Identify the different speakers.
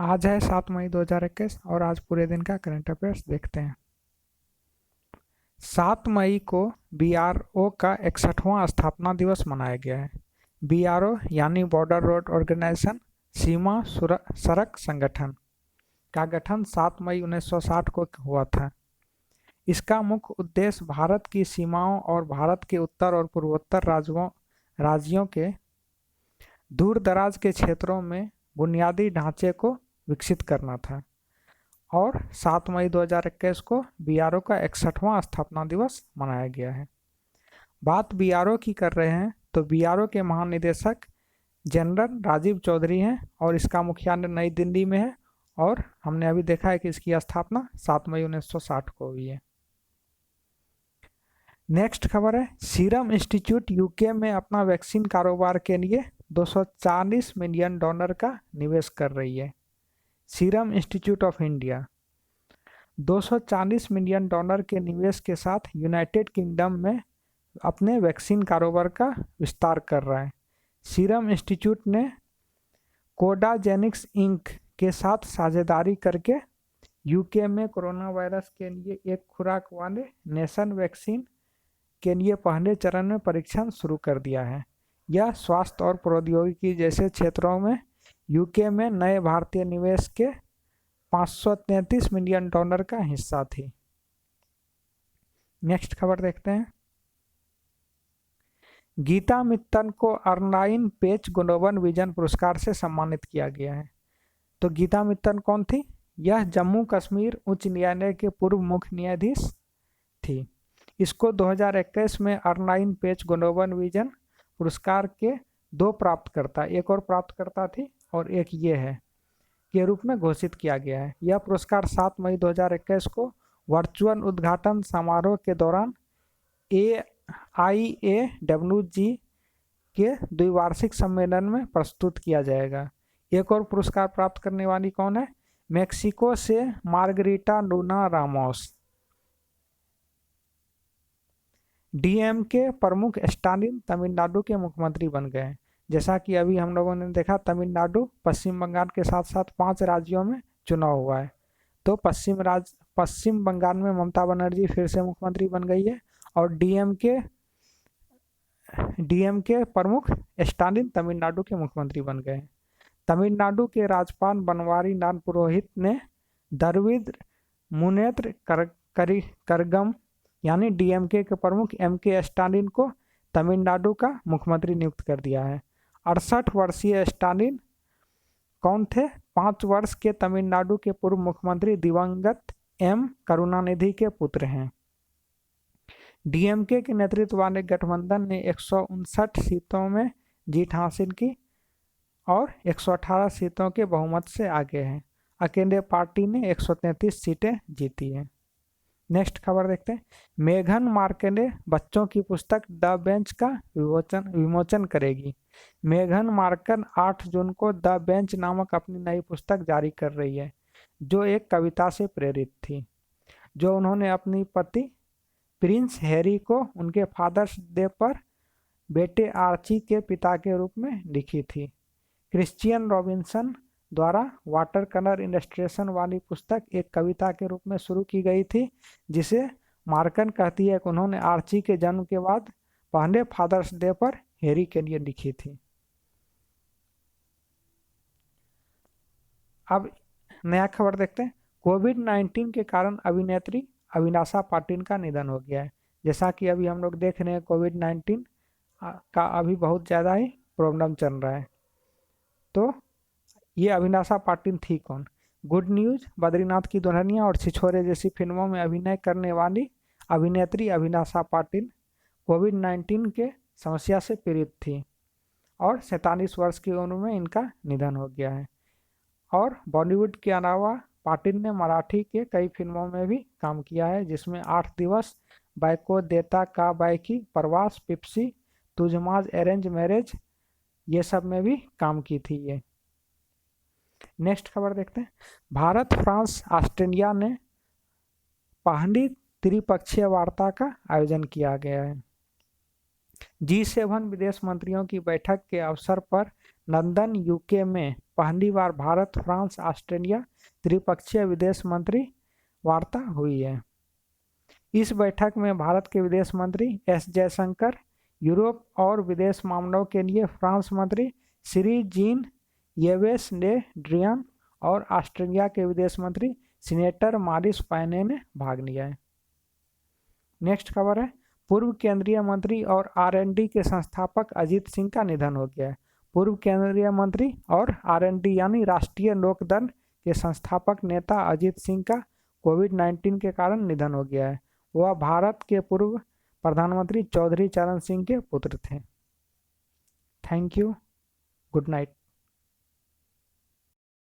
Speaker 1: आज है 7 मई 2021 और आज पूरे दिन का करंट अफेयर्स देखते हैं। 7 मई को बीआरओ का 61वां स्थापना दिवस मनाया गया है। बीआरओ यानी बॉर्डर रोड ऑर्गेनाइजेशन, सीमा सड़क संगठन का गठन 7 मई 1960 को हुआ था। इसका मुख्य उद्देश्य भारत की सीमाओं और भारत के उत्तर और पूर्वोत्तर राज्यों के दूर दराज के क्षेत्रों में बुनियादी ढांचे को विकसित करना था और 7 मई 2021 को बीआरओ का 61वां स्थापना दिवस मनाया गया है। बात बीआरओ की कर रहे हैं तो बीआरओ के महानिदेशक जनरल राजीव चौधरी हैं और इसका मुख्यालय नई दिल्ली में है और हमने अभी देखा है कि इसकी स्थापना 7 मई 1960 को हुई है। नेक्स्ट खबर है, सीरम इंस्टीट्यूट यूके में अपना वैक्सीन कारोबार के लिए $240 मिलियन का निवेश कर रही है। Serum institute of India $240 million के निवेश के साथ यूनाइटेड किंगडम में अपने वैक्सीन कारोबार का विस्तार कर रहा है। सीरम इंस्टीट्यूट ने कोडाजेनिक्स इंक के साथ साझेदारी करके यूके में कोरोना वायरस के लिए एक खुराक वाले नेशन वैक्सीन के लिए पहले चरण में परीक्षण शुरू कर दिया है। यह स्वास्थ्य और प्रौद्योगिकी जैसे क्षेत्रों में यूके में नए भारतीय निवेश के $533 मिलियन का हिस्सा थी। नेक्स्ट खबर देखते हैं, गीता मित्तन को ऑनलाइन पेच ग्लोबल विजन पुरस्कार से सम्मानित किया गया है। तो गीता मित्तन कौन थी? यह जम्मू कश्मीर उच्च न्यायालय के पूर्व मुख्य न्यायाधीश थी। इसको 2021 में ऑनलाइन पेच ग्लोबल विजन पुरस्कार के 2 प्राप्तकर्ता, एक और प्राप्तकर्ता थी और एक ये है, के रूप में घोषित किया गया है। यह पुरस्कार 7 मई 2021 को वर्चुअल उद्घाटन समारोह के दौरान AIAWG के द्विवार्षिक सम्मेलन में प्रस्तुत किया जाएगा। एक और पुरस्कार प्राप्त करने वाली कौन है? मेक्सिको से मार्गरीटा लूना रामोस। डीएमके प्रमुख स्टालिन तमिलनाडु के मुख्यमंत्री बन गए हैं। जैसा कि अभी हम लोगों ने देखा, तमिलनाडु पश्चिम बंगाल के साथ साथ 5 राज्यों में चुनाव हुआ है। तो पश्चिम बंगाल में ममता बनर्जी फिर से मुख्यमंत्री बन गई है और डीएमके प्रमुख स्टालिन तमिलनाडु के मुख्यमंत्री बन गए हैं। तमिलनाडु के राज्यपाल बनवारी लाल पुरोहित ने द्रविड़ मुनेत्र करगम यानी डीएमके के प्रमुख एमके स्टालिन को तमिलनाडु का मुख्यमंत्री नियुक्त कर दिया है। 68 वर्षीय स्टालिन कौन थे? 5 वर्ष के तमिलनाडु के पूर्व मुख्यमंत्री दिवंगत एम करुणानिधि के पुत्र हैं। डीएमके के नेतृत्व वाले गठबंधन ने 159 सीटों में जीत हासिल की और 118 सीटों के बहुमत से आगे हैं। अकेले पार्टी ने 133 सीटें जीती हैं। नेक्स्ट खबर देखते हैं, मेघन मार्कले बच्चों की पुस्तक द बेंच का विमोचन करेगी। मेघन मार्कल 8 जून को द बेंच नामक अपनी नई पुस्तक जारी कर रही है, जो एक कविता से प्रेरित थी, जो उन्होंने अपनी पति प्रिंस हैरी को उनके फादर्स डे पर बेटे आर्ची के पिता के रूप में लिखी थी। क्रिश्चियन रॉबिन्सन द्वारा वाटर कलर इलस्ट्रेशन वाली पुस्तक एक कविता के रूप में शुरू की गई थी, जिसे मार्कन कहती है कि उन्होंने आर्ची के जन्म के बाद पहले फादर्स डे पर हैरी के लिए लिखी थी। अब नया खबर देखते हैं, कोविड-19 के कारण अभिनेत्री अभिलाषा पाटिल का निधन हो गया है। जैसा कि अभी हम लोग देख रहे हैं, कोविड-19 का अभी बहुत ज़्यादा ही प्रॉब्लम चल रहा है। तो ये अभिलाषा पाटिल थी कौन? गुड न्यूज, बद्रीनाथ की दुल्हनिया और छिछोरे जैसी फिल्मों में अभिनय करने वाली अभिनेत्री अभिलाषा पाटिल कोविड-19 के समस्या से पीड़ित थी और 47 वर्ष की उम्र में इनका निधन हो गया है। और बॉलीवुड के अलावा पाटिल ने मराठी के कई फिल्मों में भी काम किया है, जिसमें 8 दिवस, बायको देता का बायकी, प्रवास, पिप्सी, तुझमाज अरेंज मैरिज, ये सब में भी काम की थी ये। नेक्स्ट खबर देखते हैं, भारत, फ्रांस, ऑस्ट्रेलिया ने पहली त्रिपक्षीय वार्ता का आयोजन किया गया है। G7 विदेश मंत्रियों की बैठक के अवसर पर लंदन यूके में पहली बार भारत फ्रांस ऑस्ट्रेलिया त्रिपक्षीय विदेश मंत्री वार्ता हुई है। इस बैठक में भारत के विदेश मंत्री एस जयशंकर, यूरोप और विदेश मामलों के लिए फ्रांस मंत्री श्री जीन येवेस ले ड्रियन और ऑस्ट्रेलिया के विदेश मंत्री सीनेटर मॉरिस पैने ने भाग लिया है। नेक्स्ट खबर है, पूर्व केंद्रीय मंत्री और आरएनडी के संस्थापक अजीत सिंह का निधन हो गया है। पूर्व केंद्रीय मंत्री और आरएनडी यानी राष्ट्रीय लोकदल के संस्थापक नेता अजीत सिंह का कोविड-19 के कारण निधन हो गया है। वह भारत के पूर्व प्रधानमंत्री चौधरी चरण सिंह के पुत्र थे। Thank you, good night.